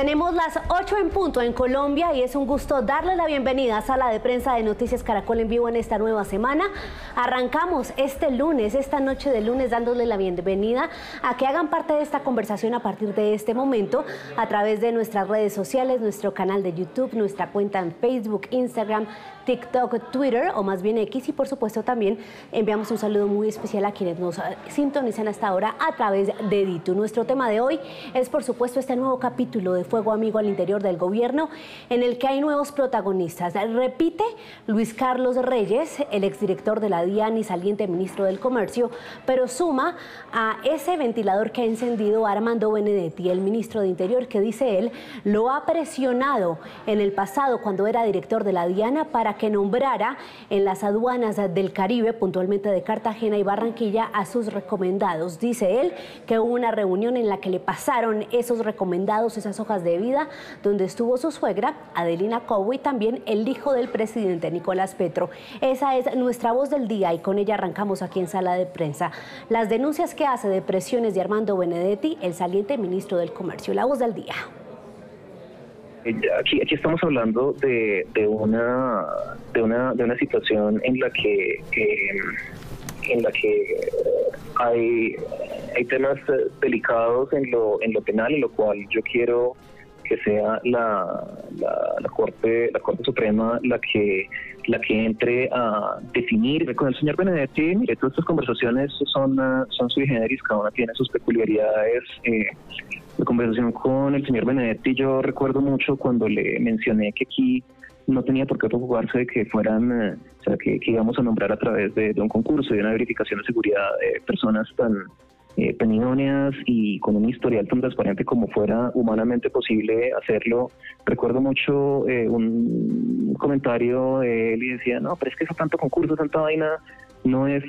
Tenemos las 8 en punto en Colombia y es un gusto darles la bienvenida a Sala de Prensa de Noticias Caracol en vivo en esta nueva semana. Arrancamos este lunes, esta noche de lunes, dándoles la bienvenida a que hagan parte de esta conversación a partir de este momento a través de nuestras redes sociales, nuestro canal de YouTube, nuestra cuenta en Facebook, Instagram, TikTok, Twitter o más bien X, y por supuesto también enviamos un saludo muy especial a quienes nos sintonizan hasta ahora a través de Ditu. Nuestro tema de hoy es por supuesto este nuevo capítulo de Fuego Amigo al interior del gobierno en el que hay nuevos protagonistas. Repite Luis Carlos Reyes, el exdirector de la DIAN y saliente ministro del Comercio, pero suma a ese ventilador que ha encendido Armando Benedetti, el ministro de Interior, que dice él lo ha presionado en el pasado cuando era director de la DIAN para que nombrara en las aduanas del Caribe, puntualmente de Cartagena y Barranquilla, a sus recomendados. Dice él que hubo una reunión en la que le pasaron esos recomendados, esas hojas de vida, donde estuvo su suegra, Adelina Cobo, y también el hijo del presidente, Nicolás Petro. Esa es nuestra voz del día y con ella arrancamos aquí en Sala de Prensa. Las denuncias que hace de presiones de Armando Benedetti, el saliente ministro del Comercio. La voz del día. Aquí estamos hablando de una situación en la que hay temas delicados en lo penal, en lo cual yo quiero que sea la Corte Suprema la que entre a definir. Con el señor Benedetti, mire, todas estas conversaciones son sui generis, cada una tiene sus peculiaridades. La conversación con el señor Benedetti, yo recuerdo mucho cuando le mencioné que aquí no tenía por qué preocuparse de que fueran, que íbamos a nombrar a través de un concurso y de una verificación de seguridad de personas tan idóneas y con un historial tan transparente como fuera humanamente posible hacerlo. Recuerdo mucho un comentario de él y decía, no, pero es que eso tanto concurso, tanta vaina, no es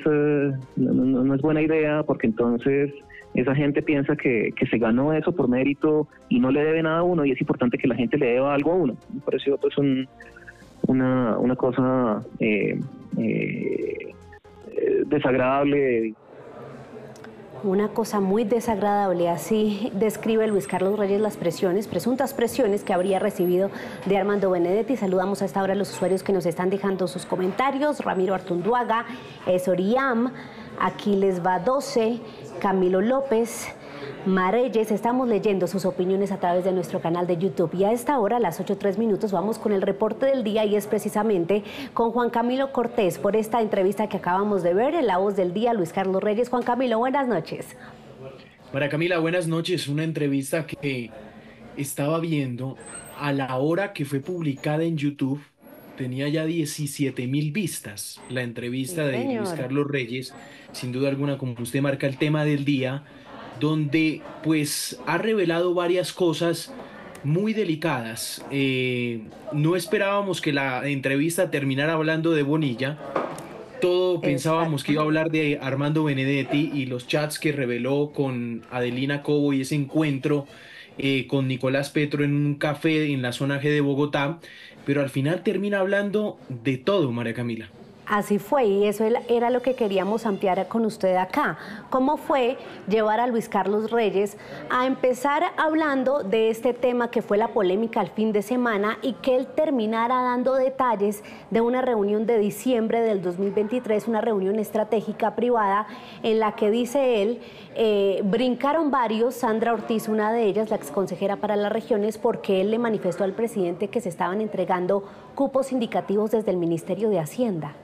buena idea, porque entonces esa gente piensa que se ganó eso por mérito y no le debe nada a uno, y es importante que la gente le deba algo a uno. Me pareció pues una cosa desagradable. Una cosa muy desagradable, así describe Luis Carlos Reyes las presuntas presiones que habría recibido de Armando Benedetti. Saludamos a esta hora a los usuarios que nos están dejando sus comentarios: Ramiro Artunduaga, Esoriam, Aquiles va 12, Camilo López, Marelles. Estamos leyendo sus opiniones a través de nuestro canal de YouTube. Y a esta hora, a las 8:03, vamos con el reporte del día, y es precisamente con Juan Camilo Cortés por esta entrevista que acabamos de ver en La Voz del Día, Luis Carlos Reyes. Juan Camilo, buenas noches. María Camila, buenas noches. Una entrevista que estaba viendo a la hora que fue publicada en YouTube. Tenía ya 17.000 vistas la entrevista de Luis Carlos Reyes, sin duda alguna, como usted marca, el tema del día, donde pues ha revelado varias cosas muy delicadas. No esperábamos que la entrevista terminara hablando de Bonilla. Pensábamos que iba a hablar de Armando Benedetti y los chats que reveló con Adelina Cobo y ese encuentro con Nicolás Petro en un café en la zona G de Bogotá, pero al final termina hablando de todo, María Camila. Así fue, y eso era lo que queríamos ampliar con usted acá. ¿Cómo fue llevar a Luis Carlos Reyes a empezar hablando de este tema que fue la polémica el fin de semana, y que él terminara dando detalles de una reunión de diciembre del 2023, una reunión estratégica privada en la que, dice él, brincaron varios, Sandra Ortiz, una de ellas, la exconsejera para las regiones, porque él le manifestó al presidente que se estaban entregando cupos indicativos desde el Ministerio de Hacienda?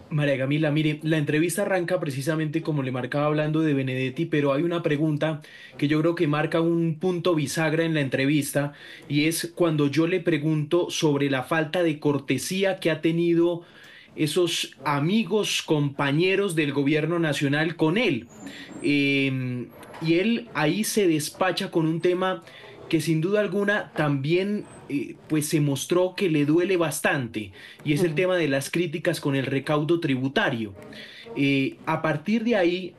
María Camila, mire, la entrevista arranca precisamente como le marcaba, hablando de Benedetti, pero hay una pregunta que yo creo que marca un punto bisagra en la entrevista, y es cuando yo le pregunto sobre la falta de cortesía que ha tenido esos amigos, compañeros del gobierno nacional con él. Y él ahí se despacha con un tema que sin duda alguna también pues se mostró que le duele bastante, y es el tema de las críticas con el recaudo tributario. A partir de ahí,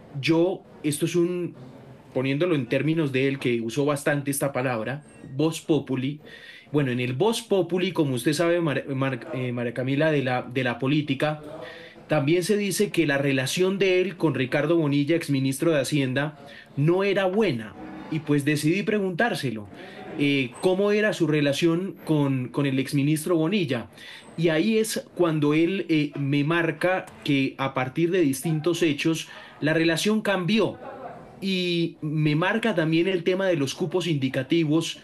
esto es poniéndolo en términos de él, que usó bastante esta palabra, vox populi. Bueno, en el vox populi, como usted sabe, María Camila, de la política, también se dice que la relación de él con Ricardo Bonilla, exministro de Hacienda, no era buena, y pues decidí preguntárselo. cómo era su relación con el exministro Bonilla. Y ahí es cuando él me marca que a partir de distintos hechos la relación cambió y me marca también el tema de los cupos indicativos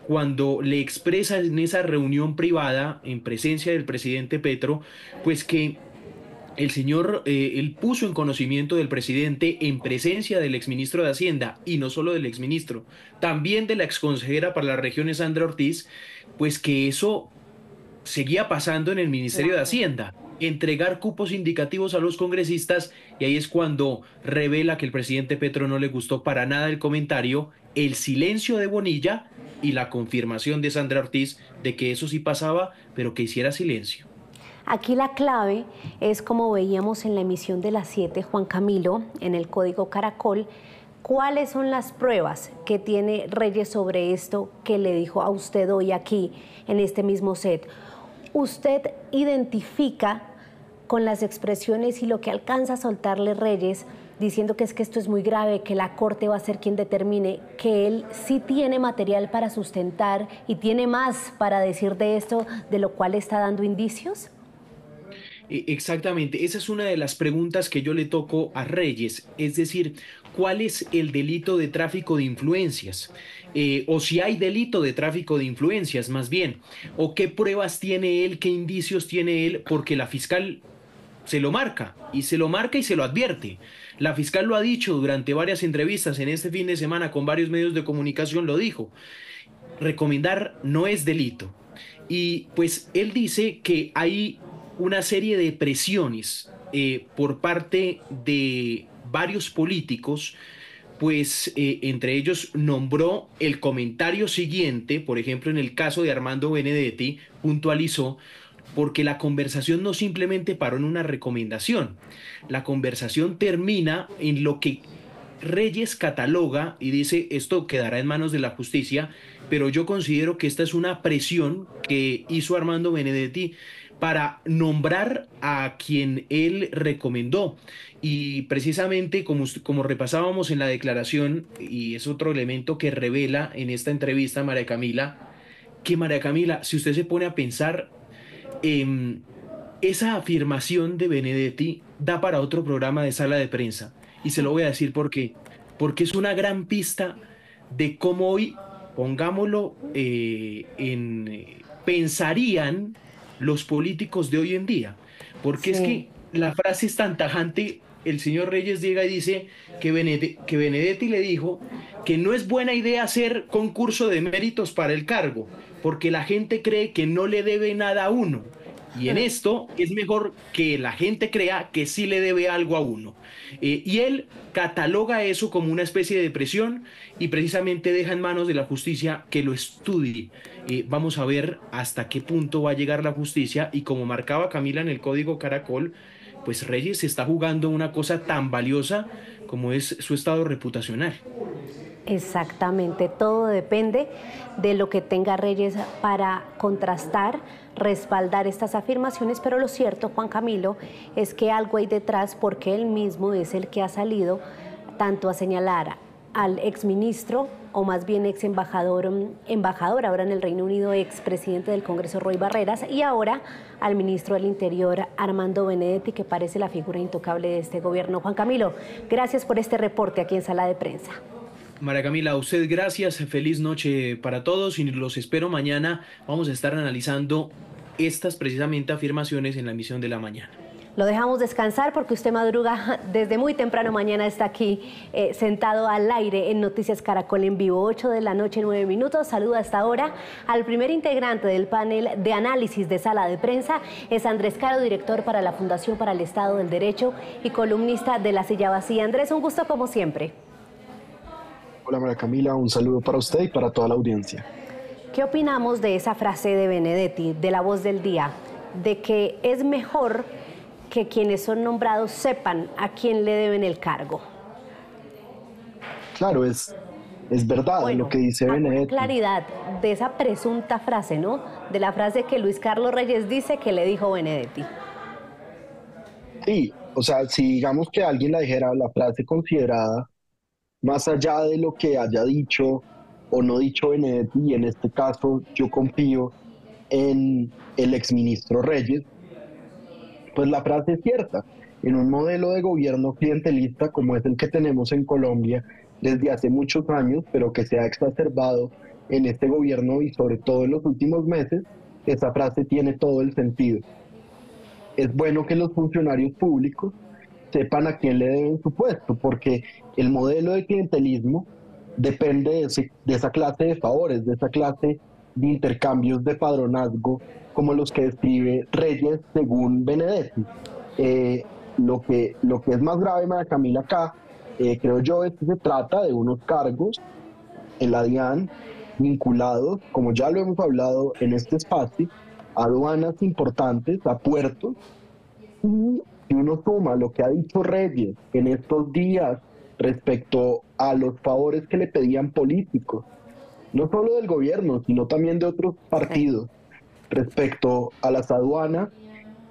cuando le expresa en esa reunión privada en presencia del presidente Petro, pues que el señor, él puso en conocimiento del presidente en presencia del exministro de Hacienda y no solo del exministro, también de la exconsejera para las regiones Sandra Ortiz, pues que eso seguía pasando en el Ministerio de Claro. Hacienda, entregar cupos indicativos a los congresistas y ahí es cuando revela que el presidente Petro no le gustó para nada el comentario, el silencio de Bonilla y la confirmación de Sandra Ortiz de que eso sí pasaba, pero que hiciera silencio. Aquí la clave es, como veíamos en la emisión de las 7, Juan Camilo, en el Código Caracol, ¿cuáles son las pruebas que tiene Reyes sobre esto que le dijo a usted hoy aquí, en este mismo set? Usted identifica con las expresiones y lo que alcanza a soltarle Reyes, diciendo que es que esto es muy grave, que la Corte va a ser quien determine, que él sí tiene material para sustentar y tiene más para decir de esto, de lo cual está dando indicios. Exactamente, esa es una de las preguntas que yo le toco a Reyes, es decir, ¿cuál es el delito de tráfico de influencias? O si hay delito de tráfico de influencias, más bien, o qué pruebas tiene él, qué indicios tiene él, porque la fiscal se lo marca, y se lo marca y se lo advierte. La fiscal lo ha dicho durante varias entrevistas en este fin de semana con varios medios de comunicación, lo dijo, recomendar no es delito. Y pues él dice que hay una serie de presiones por parte de varios políticos, pues entre ellos nombró el comentario siguiente, por ejemplo en el caso de Armando Benedetti, puntualizó, porque la conversación no simplemente paró en una recomendación, la conversación termina en lo que Reyes cataloga y dice esto quedará en manos de la justicia, pero yo considero que esta es una presión que hizo Armando Benedetti para nombrar a quien él recomendó. Y precisamente como repasábamos en la declaración, y es otro elemento que revela en esta entrevista María Camila, que María Camila, si usted se pone a pensar, eh, esa afirmación de Benedetti da para otro programa de sala de prensa. Y se lo voy a decir porque es una gran pista de cómo hoy, pongámoslo, pensarían los políticos de hoy en día. Porque es Sí. que la frase es tan tajante, el señor Reyes llega y dice que Benedetti le dijo que no es buena idea hacer concurso de méritos para el cargo, porque la gente cree que no le debe nada a uno. Y en esto es mejor que la gente crea que sí le debe algo a uno. Y él cataloga eso como una especie de presión y precisamente deja en manos de la justicia que lo estudie. Vamos a ver hasta qué punto va a llegar la justicia y como marcaba Camila en el Código Caracol, pues Reyes se está jugando una cosa tan valiosa como es su estado reputacional. Exactamente, todo depende de lo que tenga Reyes para contrastar, respaldar estas afirmaciones, pero lo cierto, Juan Camilo, es que algo hay detrás porque él mismo es el que ha salido tanto a señalar al exministro, o más bien ex embajador ahora en el Reino Unido, expresidente del Congreso Roy Barreras, y ahora al ministro del Interior Armando Benedetti, que parece la figura intocable de este gobierno. Juan Camilo, gracias por este reporte aquí en Sala de Prensa. María Camila, a usted gracias, feliz noche para todos y los espero mañana. Vamos a estar analizando estas precisamente afirmaciones en la emisión de la mañana. Lo dejamos descansar porque usted madruga desde muy temprano mañana, está aquí sentado al aire en Noticias Caracol en vivo, 8 de la noche, 9 minutos. Saluda hasta ahora al primer integrante del panel de análisis de Sala de Prensa, es Andrés Caro, director para la Fundación para el Estado del Derecho y columnista de La Silla Vacía. Andrés, un gusto como siempre. Hola María Camila, un saludo para usted y para toda la audiencia. ¿Qué opinamos de esa frase de Benedetti, de La Voz del Día, de que es mejor que quienes son nombrados sepan a quién le deben el cargo? Claro, es verdad Bueno, lo que dice Benedetti. claridad de esa presunta frase, ¿no? De la frase que Luis Carlos Reyes dice que le dijo Benedetti. Sí, o sea, si digamos que alguien la dijera la frase considerada, más allá de lo que haya dicho o no dicho Benedetti, y en este caso yo confío en el exministro Reyes, pues la frase es cierta. En un modelo de gobierno clientelista como es el que tenemos en Colombia desde hace muchos años, pero que se ha exacerbado en este gobierno y sobre todo en los últimos meses, esa frase tiene todo el sentido. Es bueno que los funcionarios públicos sepan a quién le deben su puesto, porque el modelo de clientelismo depende de esa clase de favores, de esa clase de intercambios de padronazgo, como los que describe Reyes según Benedetti. Lo que es más grave, María Camila, acá, creo yo, es que se trata de unos cargos en la DIAN vinculados, como ya lo hemos hablado en este espacio, a aduanas importantes, a puertos, y si uno suma lo que ha dicho Reyes en estos días respecto a los favores que le pedían políticos, no solo del gobierno, sino también de otros partidos, respecto a las aduanas,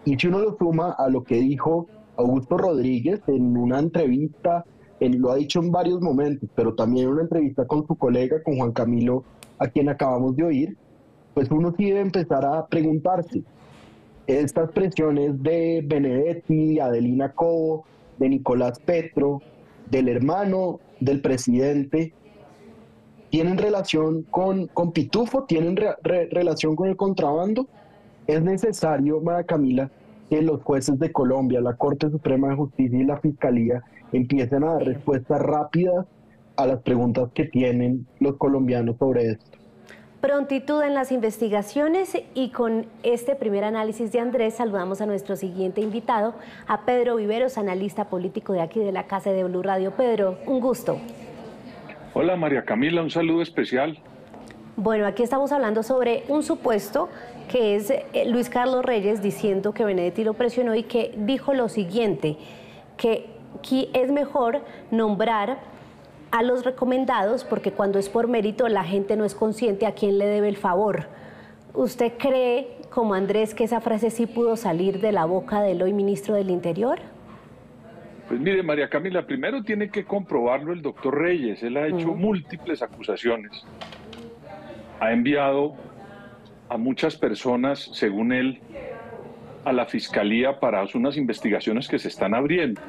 y si uno lo suma a lo que dijo Augusto Rodríguez en una entrevista, él lo ha dicho en varios momentos, pero también en una entrevista con su colega, con Juan Camilo, a quien acabamos de oír, pues uno sí debe empezar a preguntarse, estas presiones de Benedetti, de Adelina Cobo, de Nicolás Petro, del hermano del presidente, ¿tienen relación con Pitufo? ¿Tienen relación con el contrabando? Es necesario, María Camila, que los jueces de Colombia, la Corte Suprema de Justicia y la Fiscalía empiecen a dar respuestas rápidas a las preguntas que tienen los colombianos sobre esto. Prontitud en las investigaciones, y con este primer análisis de Andrés saludamos a nuestro siguiente invitado, a Pedro Viveros, analista político de aquí de la Casa de Blue Radio. Pedro, un gusto. Hola María Camila, un saludo especial. Bueno, aquí estamos hablando sobre un supuesto que es Luis Carlos Reyes diciendo que Benedetti lo presionó y que dijo lo siguiente, que es mejor nombrar a los recomendados porque cuando es por mérito la gente no es consciente a quién le debe el favor. ¿Usted cree, como Andrés, que esa frase sí pudo salir de la boca del hoy ministro del Interior? Pues mire, María Camila, primero tiene que comprobarlo el doctor Reyes. Él ha hecho múltiples acusaciones. Ha enviado a muchas personas, según él, a la Fiscalía para unas investigaciones que se están abriendo.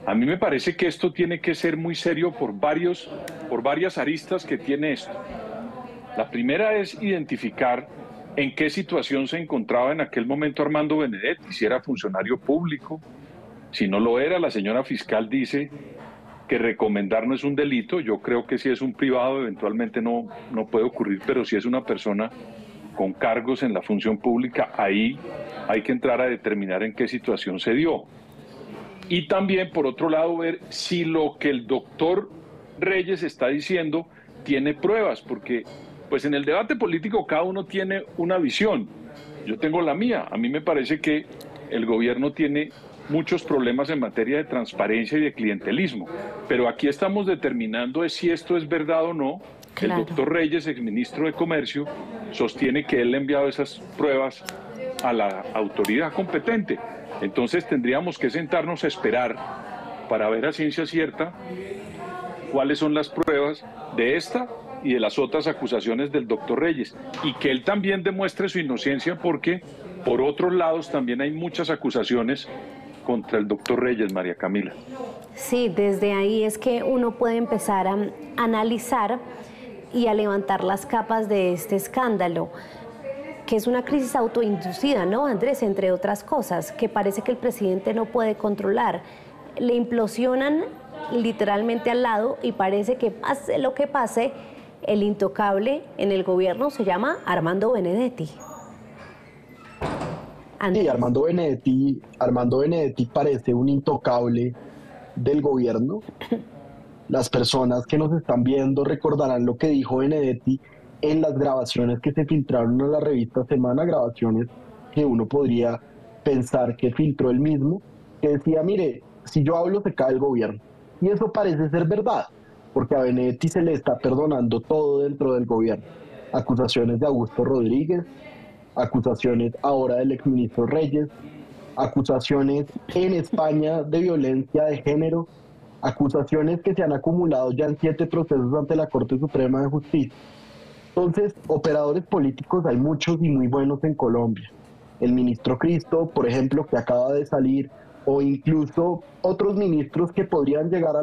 A mí me parece que esto tiene que ser muy serio por varias aristas que tiene esto. La primera es identificar en qué situación se encontraba en aquel momento Armando Benedetti, si era funcionario público, si no lo era. La señora fiscal dice que recomendar no es un delito. Yo creo que si es un privado eventualmente no puede ocurrir, pero si es una persona con cargos en la función pública, ahí hay que entrar a determinar en qué situación se dio. Y también, por otro lado, ver si lo que el doctor Reyes está diciendo tiene pruebas, porque pues en el debate político cada uno tiene una visión. Yo tengo la mía. A mí me parece que el gobierno tiene muchos problemas en materia de transparencia y de clientelismo, pero aquí estamos determinando si esto es verdad o no. Claro. El doctor Reyes, exministro de Comercio, sostiene que él le ha enviado esas pruebas a la autoridad competente. Entonces tendríamos que sentarnos a esperar para ver a ciencia cierta cuáles son las pruebas de esta y de las otras acusaciones del doctor Reyes, y que él también demuestre su inocencia, porque por otros lados también hay muchas acusaciones contra el doctor Reyes, María Camila. Sí, desde ahí es que uno puede empezar a analizar y a levantar las capas de este escándalo, que es una crisis autoinducida, ¿no, Andrés? Entre otras cosas, que parece que el presidente no puede controlar. Le implosionan literalmente al lado y parece que pase lo que pase, el intocable en el gobierno se llama Armando Benedetti. Andrés. Sí, Armando Benedetti parece un intocable del gobierno. Las personas que nos están viendo recordarán lo que dijo Benedetti en las grabaciones que se filtraron en la revista Semana, grabaciones que uno podría pensar que filtró él mismo, que decía, mire, si yo hablo se cae el gobierno. Y eso parece ser verdad, porque a Benedetti se le está perdonando todo dentro del gobierno. Acusaciones de Augusto Rodríguez, acusaciones ahora del exministro Reyes, acusaciones en España de violencia de género, acusaciones que se han acumulado ya en 7 procesos ante la Corte Suprema de Justicia. Entonces, operadores políticos hay muchos y muy buenos en Colombia. El ministro Cristo, por ejemplo, que acaba de salir, o incluso otros ministros que podrían llegar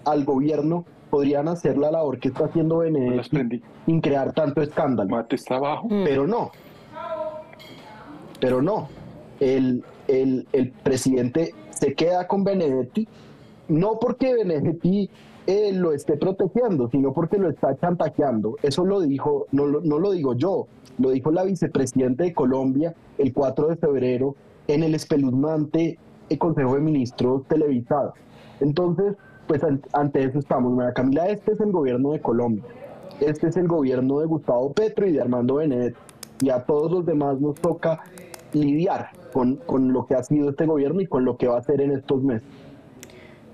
al gobierno, podrían hacer la labor que está haciendo Benedetti sin crear tanto escándalo. Mate está abajo. Pero no. El presidente se queda con Benedetti, no porque Benedetti lo esté protegiendo, sino porque lo está chantajeando. Eso lo dijo, no lo digo yo, lo dijo la vicepresidenta de Colombia el 4 de febrero en el espeluznante Consejo de Ministros televisado. Entonces, pues ante eso estamos, María Camila. Este es el gobierno de Colombia, este es el gobierno de Gustavo Petro y de Armando Benedetti, y a todos los demás nos toca lidiar con lo que ha sido este gobierno y con lo que va a hacer en estos meses.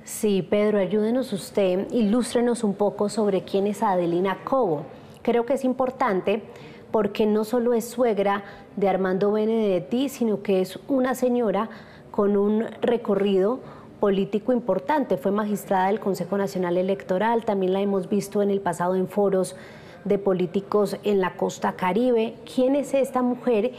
Sí, Pedro, ayúdenos usted, ilústrenos un poco sobre quién es Adelina Cobo. Creo que es importante porque no solo es suegra de Armando Benedetti, sino que es una señora con un recorrido político importante. Fue magistrada del Consejo Nacional Electoral, también la hemos visto en el pasado en foros de políticos en la costa Caribe. ¿Quién es esta mujer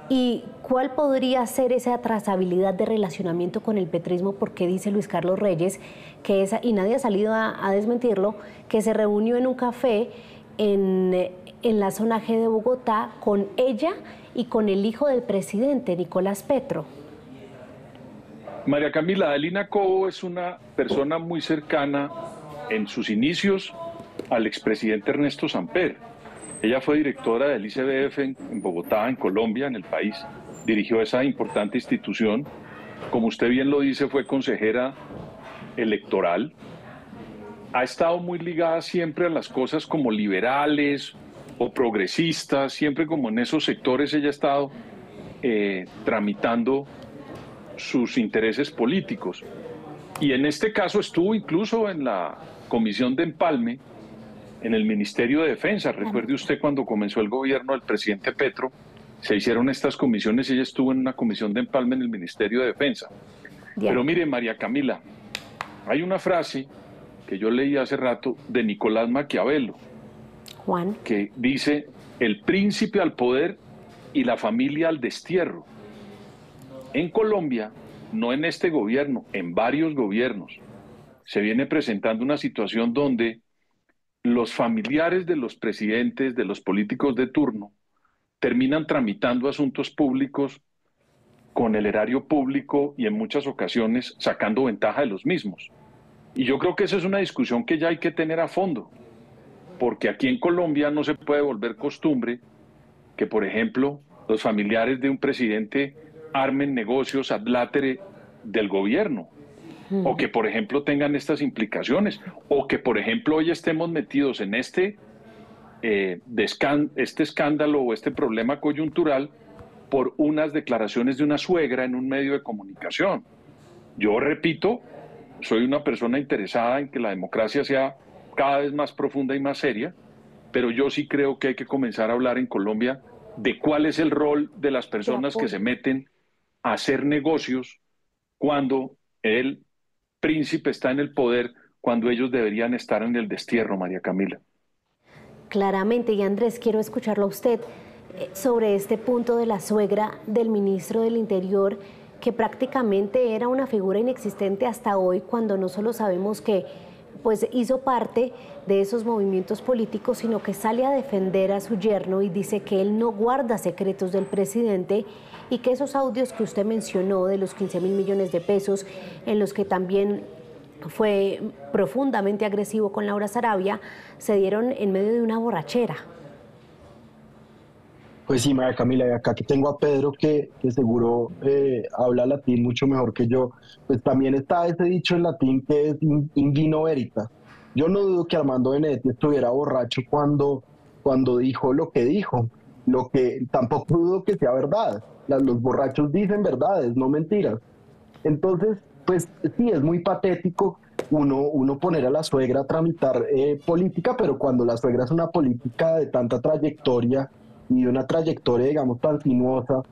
y cuál podría ser esa trazabilidad de relacionamiento con el petrismo? Porque dice Luis Carlos Reyes que esa, y nadie ha salido a desmentirlo, que se reunió en un café en la zona G de Bogotá con ella y con el hijo del presidente, Nicolás Petro. María Camila, Adelina Cobo es una persona muy cercana en sus inicios al expresidente Ernesto Samper. Ella fue directora del ICBF en Bogotá, en Colombia, en el país. Dirigió esa importante institución. Como usted bien lo dice, fue consejera electoral. Ha estado muy ligada siempre a las cosas como liberales o progresistas, siempre como en esos sectores ella ha estado tramitando sus intereses políticos. Y en este caso estuvo incluso en la Comisión de Empalme, en el Ministerio de Defensa. Recuerde usted cuando comenzó el gobierno del presidente Petro, se hicieron estas comisiones y ella estuvo en una comisión de empalme en el Ministerio de Defensa. Bien. Pero mire, María Camila, hay una frase que yo leí hace rato de Nicolás Maquiavelo, Juan, que dice: el príncipe al poder y la familia al destierro. En Colombia, no en este gobierno, en varios gobiernos, se viene presentando una situación donde los familiares de los presidentes, de los políticos de turno, terminan tramitando asuntos públicos con el erario público y en muchas ocasiones sacando ventaja de los mismos. Y yo creo que esa es una discusión que ya hay que tener a fondo, porque aquí en Colombia no se puede volver costumbre que, por ejemplo, los familiares de un presidente armen negocios ad latere del gobierno, o que, por ejemplo, tengan estas implicaciones, o que, por ejemplo, hoy estemos metidos en este escándalo o este problema coyuntural por unas declaraciones de una suegra en un medio de comunicación. Yo repito, soy una persona interesada en que la democracia sea cada vez más profunda y más seria, pero yo sí creo que hay que comenzar a hablar en Colombia de cuál es el rol de las personas que se meten a hacer negocios cuando el príncipe está en el poder, cuando ellos deberían estar en el destierro, María Camila. Claramente, y Andrés, quiero escucharlo a usted sobre este punto de la suegra del ministro del Interior, que prácticamente era una figura inexistente hasta hoy, cuando no solo sabemos que pues hizo parte de esos movimientos políticos, sino que sale a defender a su yerno y dice que él no guarda secretos del presidente y que esos audios que usted mencionó de los 15.000 millones de pesos, en los que también fue profundamente agresivo con Laura Sarabia, se dieron en medio de una borrachera. Pues sí, María Camila, y acá que tengo a Pedro que seguro habla latín mucho mejor que yo, pues también está ese dicho en latín que es in vino veritas. Yo no dudo que Armando Benedetti estuviera borracho cuando dijo lo que dijo, lo que tampoco dudo que sea verdad. Los borrachos dicen verdades, no mentiras. Entonces, pues sí, es muy patético uno poner a la suegra a tramitar política, pero cuando la suegra es una política de tanta trayectoria y de una trayectoria, digamos, tan sinuosa,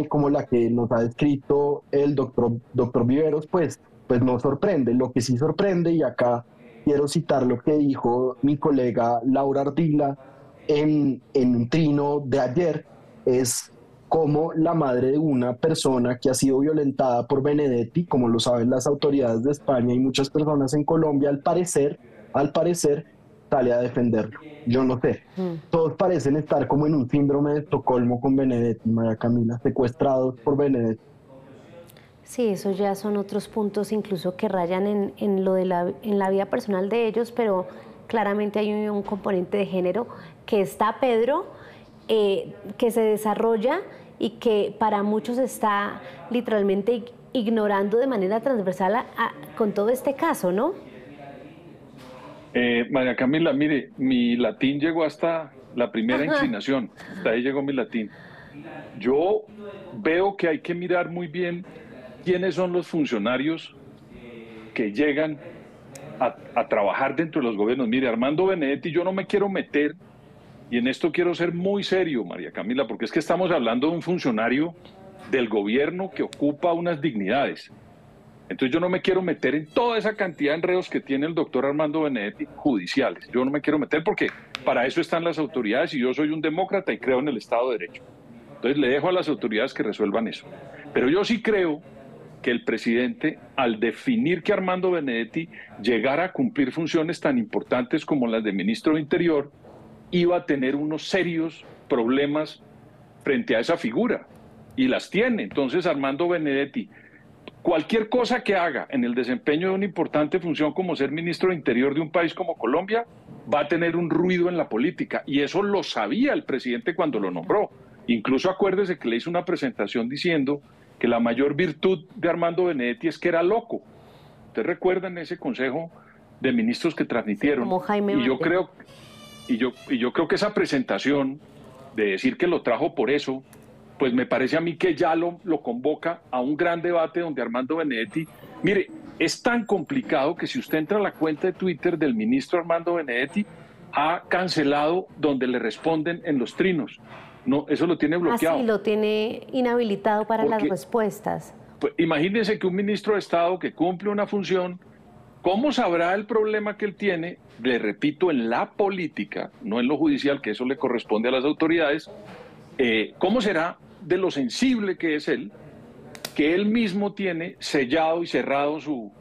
como la que nos ha descrito el doctor Viveros, pues no sorprende. Lo que sí sorprende, y acá quiero citar lo que dijo mi colega Laura Ardila en un trino de ayer, es cómo la madre de una persona que ha sido violentada por Benedetti, como lo saben las autoridades de España y muchas personas en Colombia, al parecer, sale a defenderlo. Yo no sé. Todos parecen estar como en un síndrome de Estocolmo con Benedetti, María Camila, secuestrados por Benedetti. Sí, eso ya son otros puntos incluso que rayan en la vida personal de ellos, pero claramente hay un componente de género que está, Pedro, que se desarrolla y que para muchos está literalmente ignorando de manera transversal con todo este caso, ¿no? María Camila, mire, mi latín llegó hasta la primera inclinación, hasta ahí llegó mi latín. Yo veo que hay que mirar muy bien quiénes son los funcionarios que llegan a trabajar dentro de los gobiernos. Mire, Armando Benedetti, yo no me quiero meter, y en esto quiero ser muy serio, María Camila, porque es que estamos hablando de un funcionario del gobierno que ocupa unas dignidades. Entonces yo no me quiero meter en toda esa cantidad de enredos que tiene el doctor Armando Benedetti judiciales. Yo no me quiero meter porque para eso están las autoridades y yo soy un demócrata y creo en el Estado de Derecho. Entonces le dejo a las autoridades que resuelvan eso. Pero yo sí creo que el presidente, al definir que Armando Benedetti llegara a cumplir funciones tan importantes como las de ministro de Interior, iba a tener unos serios problemas frente a esa figura. Y las tiene. Entonces Armando Benedetti, cualquier cosa que haga en el desempeño de una importante función como ser ministro de Interior de un país como Colombia, va a tener un ruido en la política. Y eso lo sabía el presidente cuando lo nombró. Incluso acuérdese que le hizo una presentación diciendo que la mayor virtud de Armando Benedetti es que era loco. ¿Ustedes recuerdan ese consejo de ministros que transmitieron? Sí, como Jaime y yo creo que esa presentación de decir que lo trajo por eso, pues me parece a mí que ya lo convoca a un gran debate donde Armando Benedetti, mire, es tan complicado que si usted entra a la cuenta de Twitter del ministro Armando Benedetti, ha cancelado donde le responden en los trinos. No, eso lo tiene bloqueado. Así lo tiene inhabilitado para las respuestas. Pues, imagínense que un ministro de Estado que cumple una función, ¿cómo sabrá el problema que él tiene? Le repito, en la política, no en lo judicial, que eso le corresponde a las autoridades. ¿Cómo será de lo sensible que es él, que él mismo tiene sellado y cerrado su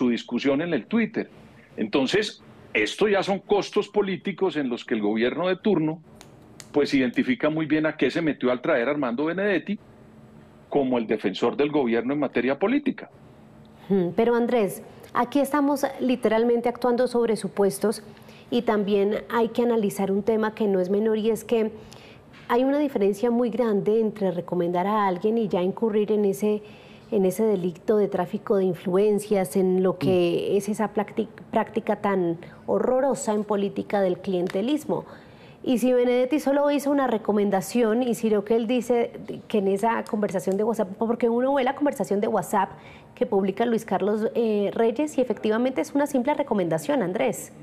discusión en el Twitter? Entonces, esto ya son costos políticos en los que el gobierno de turno pues identifica muy bien a qué se metió al traer a Armando Benedetti como el defensor del gobierno en materia política. Pero Andrés, aquí estamos literalmente actuando sobre supuestos y también hay que analizar un tema que no es menor y es que hay una diferencia muy grande entre recomendar a alguien y ya incurrir en ese delito de tráfico de influencias, en lo que es esa práctica tan horrorosa en política del clientelismo. Y si Benedetti solo hizo una recomendación, y si lo que él dice que en esa conversación de WhatsApp, porque uno ve la conversación de WhatsApp que publica Luis Carlos Reyes y efectivamente es una simple recomendación, Andrés.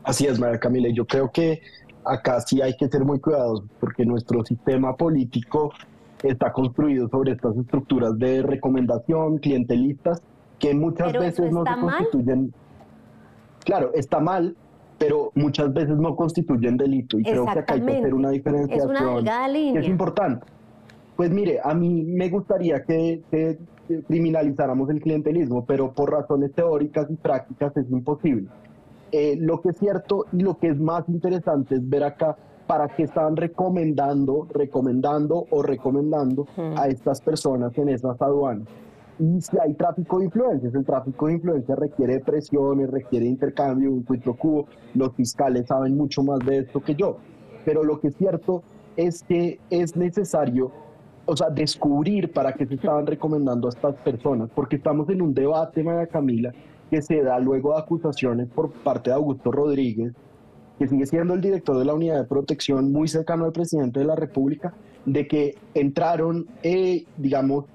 Así es, María Camila, y yo creo que acá sí hay que ser muy cuidadosos porque nuestro sistema político está construido sobre estas estructuras de recomendación, clientelistas, que muchas veces no se constituyen. Claro, está mal, pero muchas veces no constituyen delito y creo que acá hay que hacer una diferenciación. Es una delgada línea. Que es importante. Pues mire, a mí me gustaría que criminalizáramos el clientelismo, pero por razones teóricas y prácticas es imposible. Lo que es cierto y lo que es más interesante es ver acá para qué estaban recomendando a estas personas en esas aduanas. Y si hay tráfico de influencias, el tráfico de influencias requiere presiones, requiere intercambio, un quid pro quo. Los fiscales saben mucho más de esto que yo. Pero lo que es cierto es que es necesario, descubrir para qué se estaban recomendando a estas personas, porque estamos en un debate, María Camila, que se da luego de acusaciones por parte de Augusto Rodríguez, que sigue siendo el director de la Unidad de Protección, muy cercano al presidente de la República, de que entraron, los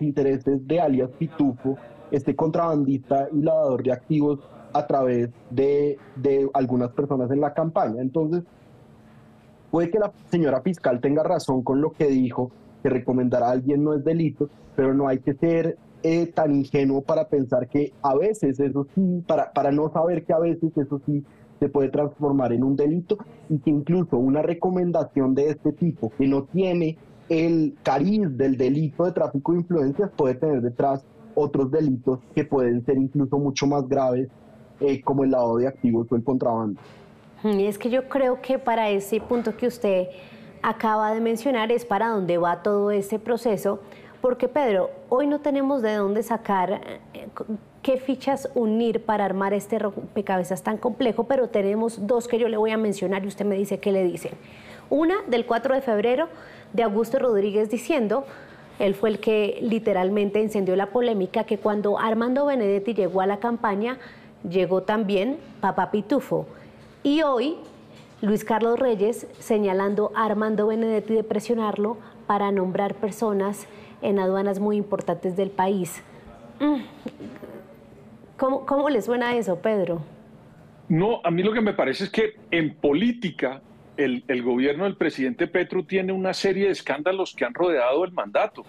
intereses de alias Pitufo, este contrabandista y lavador de activos, a través de algunas personas en la campaña. Entonces, Puede que la señora fiscal tenga razón con lo que dijo, que recomendar a alguien no es delito, pero no hay que ser tan ingenuo para pensar que a veces eso sí, para no saber que a veces eso sí se puede transformar en un delito, y que incluso una recomendación de este tipo, que no tiene el cariz del delito de tráfico de influencias, puede tener detrás otros delitos que pueden ser incluso mucho más graves, como el lavado de activos o el contrabando. Y es que yo creo que para ese punto que usted acaba de mencionar es para dónde va todo este proceso, porque Pedro, hoy no tenemos de dónde sacar qué fichas unir para armar este rompecabezas tan complejo, pero tenemos dos que yo le voy a mencionar y usted me dice qué le dicen. Una del 4 de febrero de Augusto Rodríguez diciendo, él fue el que literalmente encendió la polémica, que cuando Armando Benedetti llegó a la campaña, llegó también Papá Pitufo. Y hoy Luis Carlos Reyes señalando a Armando Benedetti de presionarlo para nombrar personas en aduanas muy importantes del país. ¿Cómo le suena eso, Pedro? No, a mí lo que me parece es que en política el gobierno del presidente Petro tiene una serie de escándalos que han rodeado el mandato.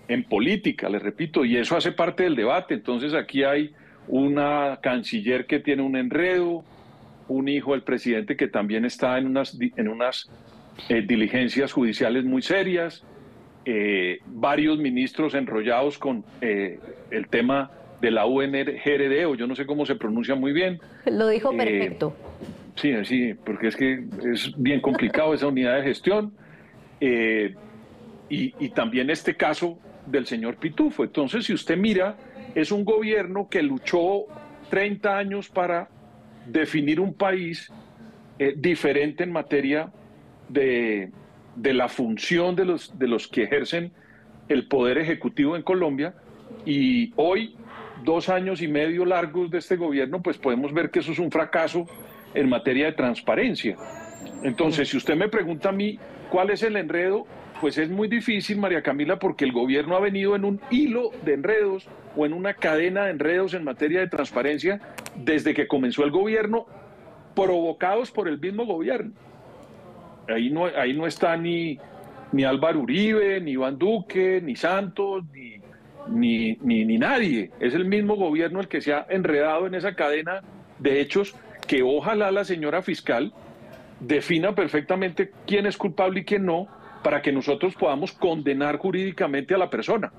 En política, les repito, y eso hace parte del debate. Entonces aquí hay una canciller que tiene un enredo, un hijo del presidente que también está en unas diligencias judiciales muy serias, varios ministros enrollados con el tema de la UNGRD, o yo no sé cómo se pronuncia muy bien. Lo dijo perfecto. Sí, porque es que es bien complicado esa unidad de gestión. Y también este caso del señor Pitufo. Entonces, si usted mira, es un gobierno que luchó 30 años para definir un país diferente en materia de la función de los que ejercen el poder ejecutivo en Colombia, y hoy, 2 años y medio largos de este gobierno, pues podemos ver que eso es un fracaso en materia de transparencia. Entonces, si usted me pregunta a mí cuál es el enredo, pues es muy difícil, María Camila, porque el gobierno ha venido en un hilo de enredos o en una cadena de enredos en materia de transparencia desde que comenzó el gobierno, provocados por el mismo gobierno. Ahí no está ni Álvaro Uribe, ni Iván Duque, ni Santos, ni nadie. Es el mismo gobierno el que se ha enredado en esa cadena de hechos, que ojalá la señora fiscal defina perfectamente quién es culpable y quién no, para que nosotros podamos condenar jurídicamente a la persona.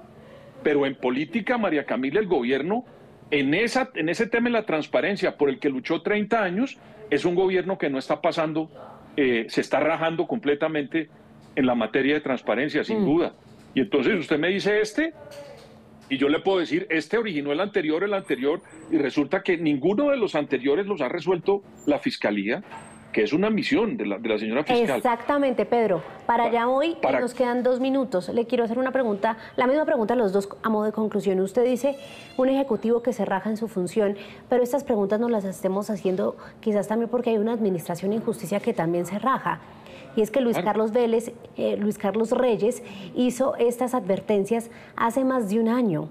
Pero en política, María Camila, el gobierno, en ese tema de la transparencia por el que luchó 30 años, es un gobierno que no está pasando, se está rajando completamente en la materia de transparencia, sin duda. Y entonces usted me dice y yo le puedo decir, originó el anterior, y resulta que ninguno de los anteriores los ha resuelto la Fiscalía, que es una misión de la señora fiscal. Exactamente, Pedro. Para allá hoy nos quedan 2 minutos. Le quiero hacer una pregunta, la misma pregunta a los dos a modo de conclusión. Usted dice un ejecutivo que se raja en su función, pero estas preguntas nos las estemos haciendo quizás también porque hay una administración en justicia que también se raja. Y es que Luis Carlos Reyes hizo estas advertencias hace más de un año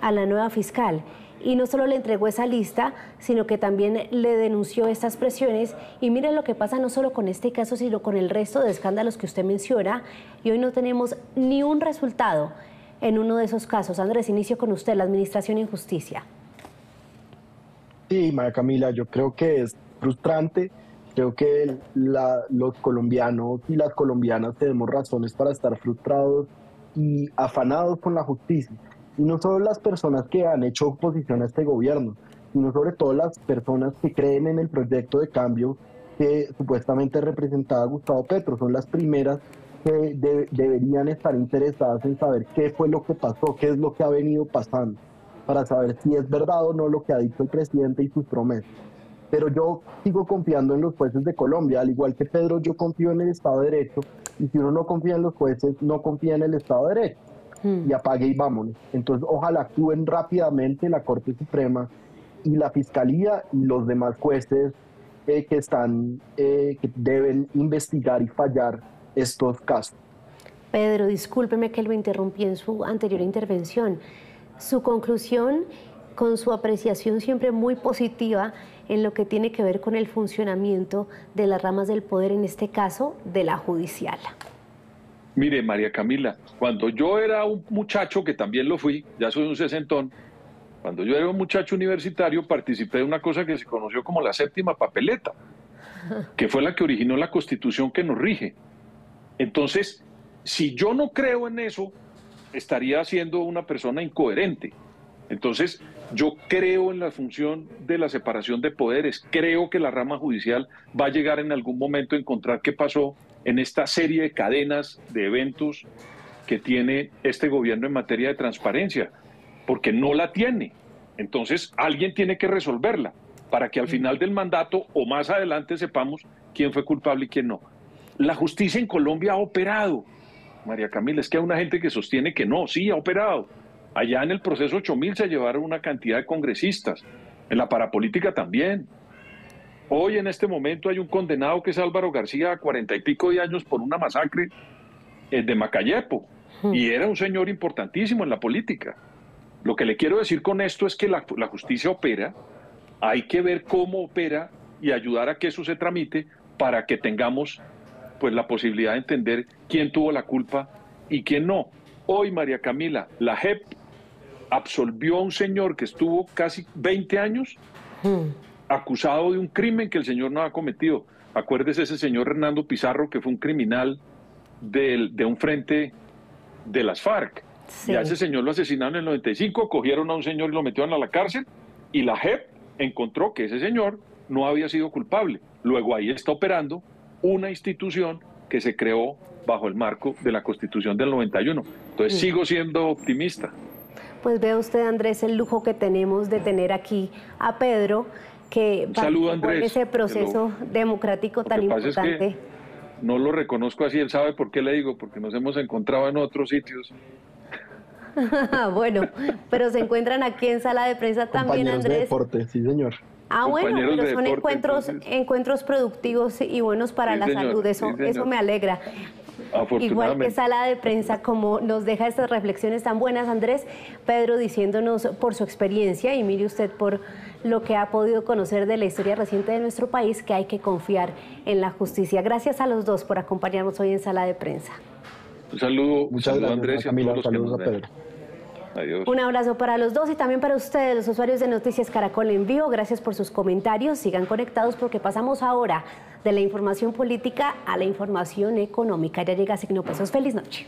a la nueva fiscal. Y no solo le entregó esa lista, sino que también le denunció estas presiones. Y miren lo que pasa no solo con este caso, sino con el resto de escándalos que usted menciona. Y hoy no tenemos ni un resultado en uno de esos casos. Andrés, inicio con usted, la administración en justicia. Sí, María Camila, yo creo que es frustrante. Creo que los colombianos y las colombianas tenemos razones para estar frustrados y afanados con la justicia. Y no solo las personas que han hecho oposición a este gobierno, sino sobre todo las personas que creen en el proyecto de cambio que supuestamente representaba Gustavo Petro. Son las primeras que deberían estar interesadas en saber qué fue lo que pasó, qué es lo que ha venido pasando, para saber si es verdad o no lo que ha dicho el presidente y sus promesas. Pero yo sigo confiando en los jueces de Colombia, al igual que Pedro, yo confío en el Estado de Derecho, y si uno no confía en los jueces, no confía en el Estado de Derecho. Y apague y vámonos. Entonces, ojalá actúen rápidamente la Corte Suprema y la Fiscalía y los demás jueces que deben investigar y fallar estos casos. Pedro, discúlpeme que lo interrumpí en su anterior intervención. Su conclusión, con su apreciación siempre muy positiva, en lo que tiene que ver con el funcionamiento de las ramas del poder, en este caso de la judicial. Mire, María Camila, cuando yo era un muchacho, que también lo fui, ya soy un sesentón, cuando yo era un muchacho universitario participé de una cosa que se conoció como la séptima papeleta, que fue la que originó la Constitución que nos rige. Entonces, si yo no creo en eso, estaría siendo una persona incoherente. Entonces, yo creo en la función de la separación de poderes, creo que la rama judicial va a llegar en algún momento a encontrar qué pasó en esta serie de cadenas de eventos que tiene este gobierno en materia de transparencia, porque no la tiene. Entonces, alguien tiene que resolverla para que al final del mandato o más adelante sepamos quién fue culpable y quién no. La justicia en Colombia ha operado, María Camila, es que hay una gente que sostiene que no, sí ha operado. Allá en el proceso 8000 se llevaron una cantidad de congresistas, en la parapolítica también. Hoy en este momento hay un condenado que es Álvaro García, a 40 y pico de años por una masacre de Macayepo, y era un señor importantísimo en la política. Lo que le quiero decir con esto es que la justicia opera, hay que ver cómo opera y ayudar a que eso se tramite para que tengamos pues la posibilidad de entender quién tuvo la culpa y quién no. Hoy, María Camila, la JEP absolvió a un señor que estuvo casi 20 años acusado de un crimen que el señor no ha cometido. Acuérdese ese señor Hernando Pizarro, que fue un criminal de un frente de las FARC. Sí. Y a ese señor lo asesinaron en el 95, cogieron a un señor y lo metieron a la cárcel, y la JEP encontró que ese señor no había sido culpable. Luego ahí está operando una institución que se creó bajo el marco de la Constitución del 91. Entonces sigo siendo optimista. Pues vea usted, Andrés, el lujo que tenemos de tener aquí a Pedro, que participó en ese proceso democrático tan importante. Es que no lo reconozco así, él sabe por qué le digo, porque nos hemos encontrado en otros sitios. Bueno, pero se encuentran aquí en sala de prensa también, Andrés. De deporte, sí, señor. Bueno, pero son encuentros productivos y buenos para la salud, eso me alegra. Igual que sala de prensa, como nos deja estas reflexiones tan buenas, Andrés, Pedro diciéndonos por su experiencia, y mire usted por lo que ha podido conocer de la historia reciente de nuestro país, que hay que confiar en la justicia. Gracias a los dos por acompañarnos hoy en sala de prensa. Un saludo, muchas gracias, Andrés, y a Camila, todos los que nos ven. Adiós. Un abrazo para los dos y también para ustedes, los usuarios de Noticias Caracol en Vivo. Gracias por sus comentarios. Sigan conectados porque pasamos ahora de la información política a la información económica. Ya llega Signo Pesos. Feliz noche.